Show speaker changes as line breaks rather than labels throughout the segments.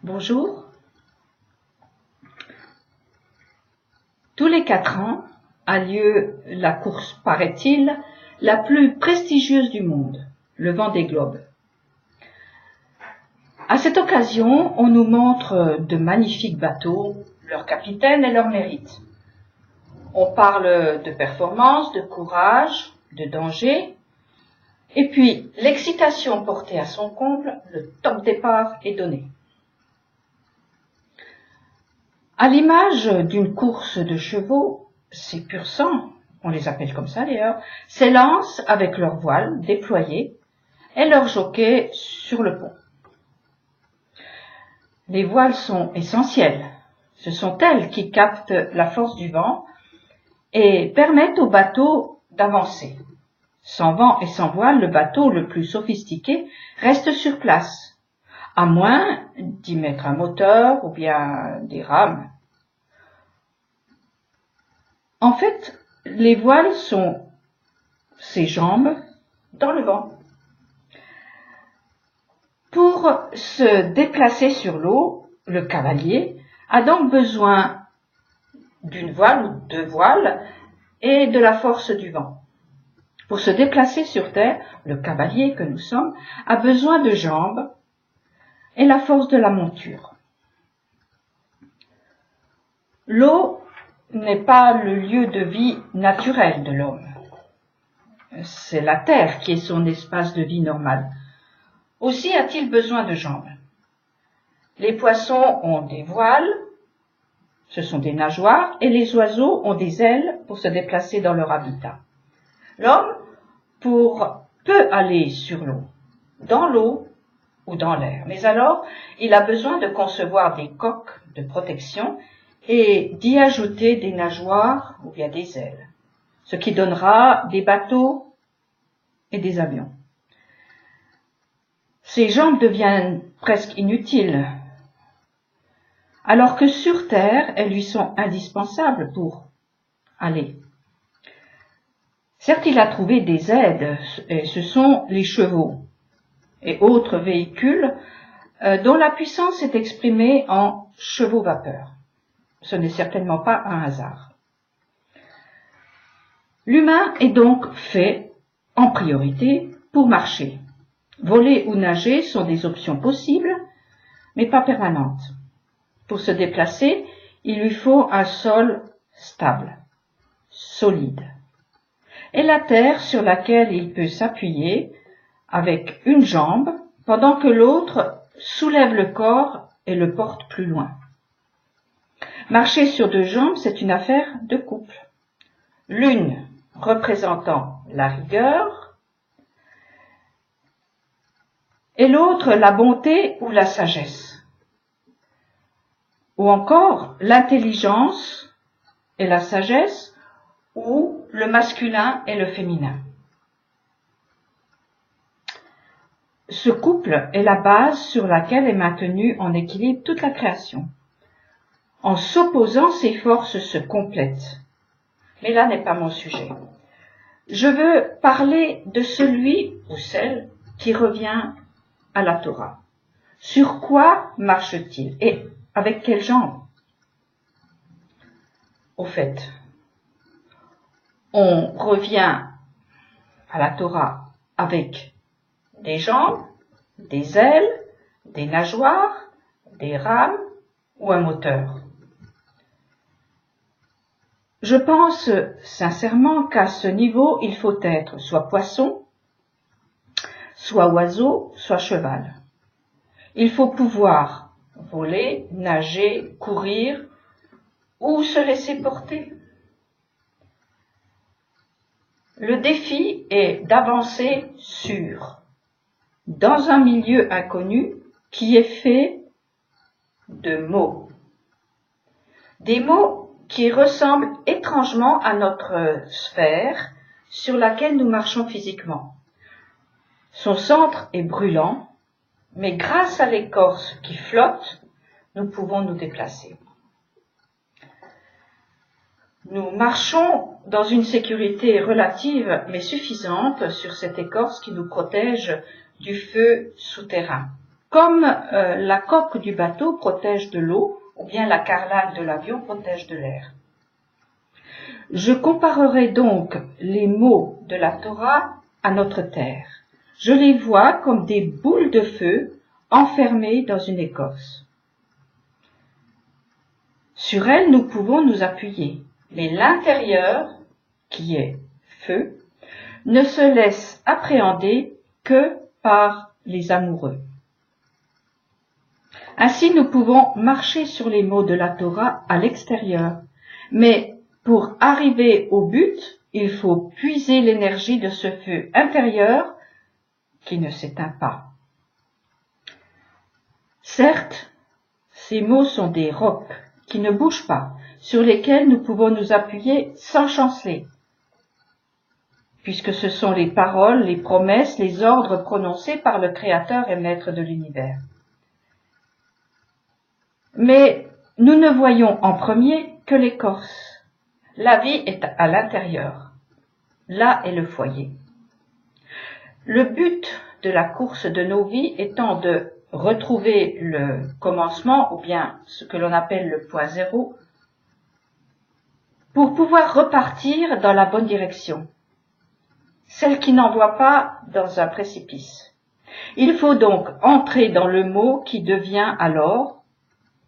Bonjour. Tous les 4 ans a lieu la course, paraît-il, la plus prestigieuse du monde, le Vendée Globe. À cette occasion, on nous montre de magnifiques bateaux, leurs capitaines et leurs mérites. On parle de performance, de courage, de danger, et puis l'excitation portée à son comble, le top départ est donné. À l'image d'une course de chevaux, ces pur sang, on les appelle comme ça d'ailleurs, s'élancent avec leurs voiles déployées et leurs jockeys sur le pont. Les voiles sont essentielles. Ce sont elles qui captent la force du vent et permettent au bateau d'avancer. Sans vent et sans voile, le bateau le plus sophistiqué reste sur place, à moins d'y mettre un moteur ou bien des rames. En fait, les voiles sont ses jambes dans le vent. Pour se déplacer sur l'eau, le cavalier a donc besoin d'une voile ou 2 voiles et de la force du vent. Pour se déplacer sur terre, le cavalier que nous sommes a besoin de jambes et la force de la monture. L'eau n'est pas le lieu de vie naturel de l'homme. C'est la terre qui est son espace de vie normal. Aussi a-t-il besoin de jambes. Les poissons ont des voiles, ce sont des nageoires, et les oiseaux ont des ailes pour se déplacer dans leur habitat. L'homme peut aller sur l'eau, dans l'eau ou dans l'air, mais alors il a besoin de concevoir des coques de protection et d'y ajouter des nageoires ou bien des ailes, ce qui donnera des bateaux et des avions. Ces jambes deviennent presque inutiles, alors que sur Terre, elles lui sont indispensables pour aller. Certes, il a trouvé des aides, et ce sont les chevaux et autres véhicules dont la puissance est exprimée en chevaux-vapeur. Ce n'est certainement pas un hasard. L'humain est donc fait, en priorité, pour marcher. Voler ou nager sont des options possibles, mais pas permanentes. Pour se déplacer, il lui faut un sol stable, solide, et la terre sur laquelle il peut s'appuyer avec une jambe, pendant que l'autre soulève le corps et le porte plus loin. Marcher sur 2 jambes, c'est une affaire de couple. L'une représentant la rigueur et l'autre la bonté ou la sagesse. Ou encore l'intelligence et la sagesse, ou le masculin et le féminin. Ce couple est la base sur laquelle est maintenue en équilibre toute la création. En s'opposant, ces forces se complètent. Mais là n'est pas mon sujet. Je veux parler de celui ou celle qui revient à la Torah. Sur quoi marche-t-il et avec quelles jambes? Au fait, on revient à la Torah avec des jambes, des ailes, des nageoires, des rames ou un moteur. Je pense sincèrement qu'à ce niveau, il faut être soit poisson, soit oiseau, soit cheval. Il faut pouvoir voler, nager, courir ou se laisser porter. Le défi est d'avancer sûr, dans un milieu inconnu qui est fait de mots. Des mots qui ressemblent étrangement à notre sphère sur laquelle nous marchons physiquement. Son centre est brûlant, mais grâce à l'écorce qui flotte, nous pouvons nous déplacer. Nous marchons dans une sécurité relative mais suffisante sur cette écorce qui nous protège du feu souterrain. comme la coque du bateau protège de l'eau, ou bien la carlingue de l'avion protège de l'air. Je comparerai donc les mots de la Torah à notre terre. Je les vois comme des boules de feu enfermées dans une écorce. Sur elles, nous pouvons nous appuyer, mais l'intérieur, qui est feu, ne se laisse appréhender que par les amoureux. Ainsi, nous pouvons marcher sur les mots de la Torah à l'extérieur, mais pour arriver au but, il faut puiser l'énergie de ce feu intérieur qui ne s'éteint pas. Certes, ces mots sont des rocs qui ne bougent pas, sur lesquels nous pouvons nous appuyer sans chanceler, puisque ce sont les paroles, les promesses, les ordres prononcés par le Créateur et Maître de l'univers. Mais nous ne voyons en premier que l'écorce. La vie est à l'intérieur. Là est le foyer. Le but de la course de nos vies étant de retrouver le commencement, ou bien ce que l'on appelle le point zéro, pour pouvoir repartir dans la bonne direction, celle qui n'envoie pas dans un précipice. Il faut donc entrer dans le mot qui devient alors,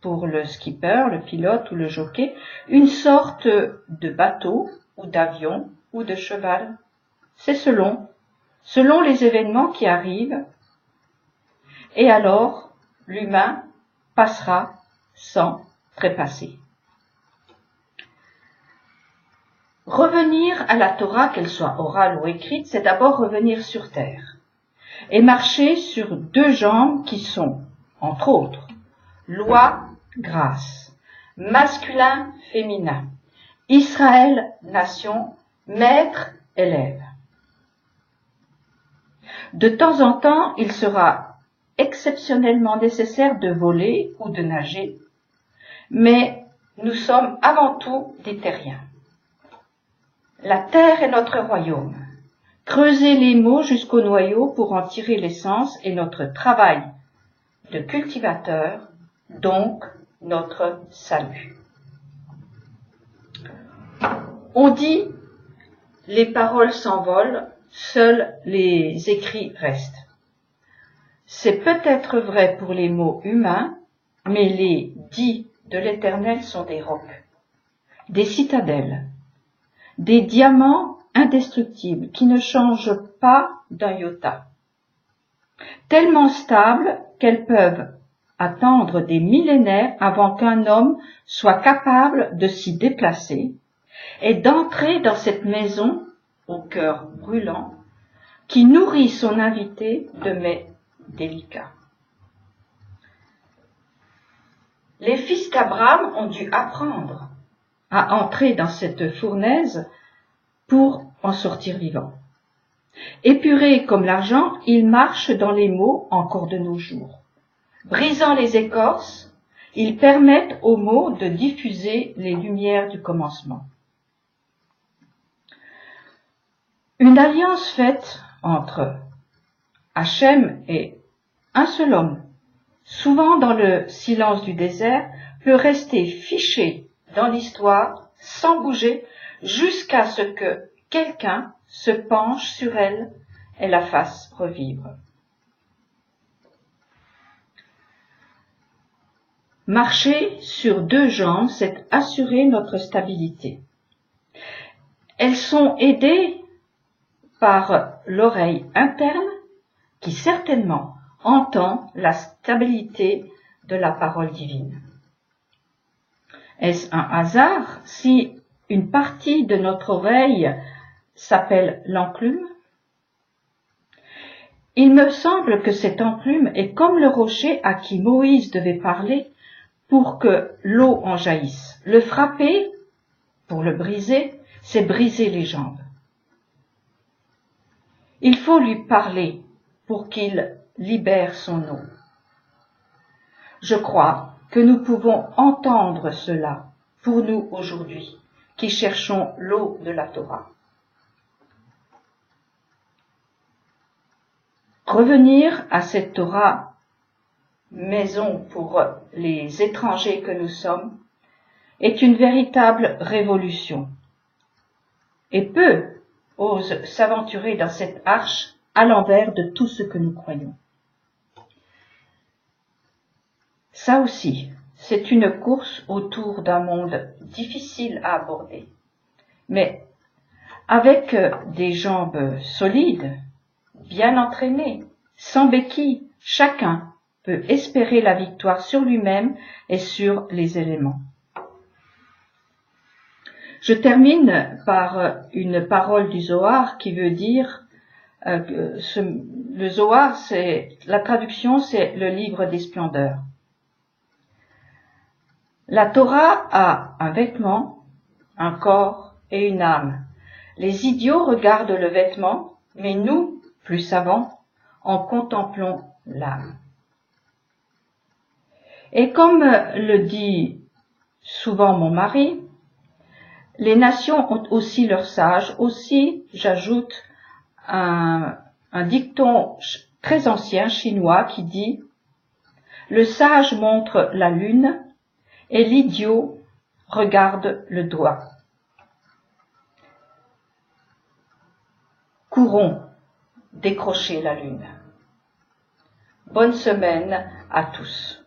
pour le skipper, le pilote ou le jockey, une sorte de bateau ou d'avion ou de cheval. C'est selon les événements qui arrivent, et alors l'humain passera sans trépasser. Revenir à la Torah, qu'elle soit orale ou écrite, c'est d'abord revenir sur terre et marcher sur deux jambes qui sont, entre autres, loi, grâce, masculin, féminin, Israël, nation, maître, élève. De temps en temps, il sera exceptionnellement nécessaire de voler ou de nager, mais nous sommes avant tout des terriens. La terre est notre royaume. Creuser les mots jusqu'au noyau pour en tirer l'essence est notre travail de cultivateur, donc notre salut. On dit, les paroles s'envolent, seuls les écrits restent. C'est peut-être vrai pour les mots humains, mais les dits de l'Éternel sont des rocs, des citadelles, des diamants indestructibles qui ne changent pas d'un iota, tellement stables qu'elles peuvent attendre des millénaires avant qu'un homme soit capable de s'y déplacer et d'entrer dans cette maison au cœur brûlant qui nourrit son invité de mets délicats. Les fils d'Abraham ont dû apprendre à entrer dans cette fournaise pour en sortir vivants. Épurés comme l'argent, ils marchent dans les mots encore de nos jours. Brisant les écorces, ils permettent aux mots de diffuser les lumières du commencement. Une alliance faite entre Hachem et un seul homme, souvent dans le silence du désert, peut rester fichée dans l'histoire sans bouger jusqu'à ce que quelqu'un se penche sur elle et la fasse revivre. Marcher sur deux jambes, c'est assurer notre stabilité. Elles sont aidées par l'oreille interne qui certainement entend la stabilité de la parole divine. Est-ce un hasard si une partie de notre oreille s'appelle l'enclume? Il me semble que cette enclume est comme le rocher à qui Moïse devait parler pour que l'eau en jaillisse. Le frapper, pour le briser, c'est briser les jambes. Il faut lui parler pour qu'il libère son eau. Je crois que nous pouvons entendre cela pour nous aujourd'hui, qui cherchons l'eau de la Torah. Revenir à cette Torah maison pour les étrangers que nous sommes, est une véritable révolution. Et peu osent s'aventurer dans cette arche à l'envers de tout ce que nous croyons. Ça aussi, c'est une course autour d'un monde difficile à aborder. Mais avec des jambes solides, bien entraînées, sans béquilles, chacun peut espérer la victoire sur lui-même et sur les éléments. Je termine par une parole du Zohar qui veut dire, le Zohar, la traduction, c'est le livre des splendeurs. La Torah a un vêtement, un corps et une âme. Les idiots regardent le vêtement, mais nous, plus savants, en contemplons l'âme. Et comme le dit souvent mon mari, les nations ont aussi leurs sages. Aussi, j'ajoute un dicton très ancien chinois qui dit « Le sage montre la lune et l'idiot regarde le doigt ». Courons décrocher la lune. Bonne semaine à tous.